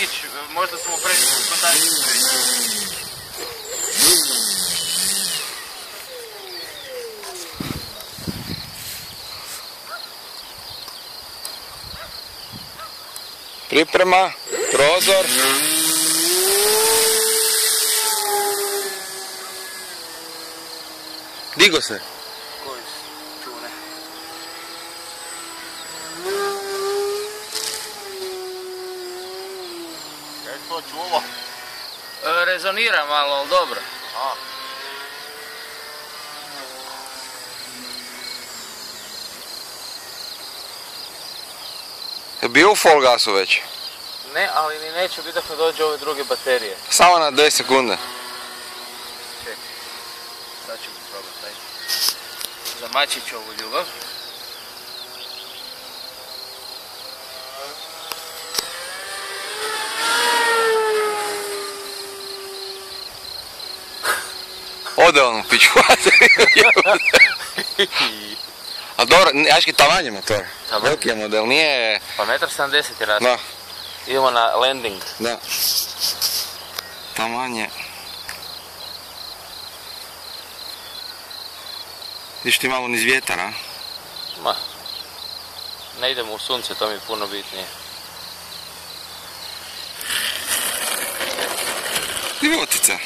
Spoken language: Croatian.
ići, možda smo prešli u kontaktu. Priprema, prozor. Digo se. Koji čune? Kaj to čulo? Rezonira malo, ali dobro. Je bio u full gasu već? Ne, ali ni neće biti dok ne dođe ove druge baterije. Samo na 2 sekunde. Čekaj, sad ćemo probati taj. Zamačit ću ovu ljubav. Ode on u piču. A dobro, jaški tavan je motor. Veliki je model, nije... Pa 1,70 m je raspad. Da. Idemo na landing. Da. Taman je... Vidiš ti malo niz vjetar, a? Ma. Ne idemo u sunce, to mi je puno bitnije. Životica.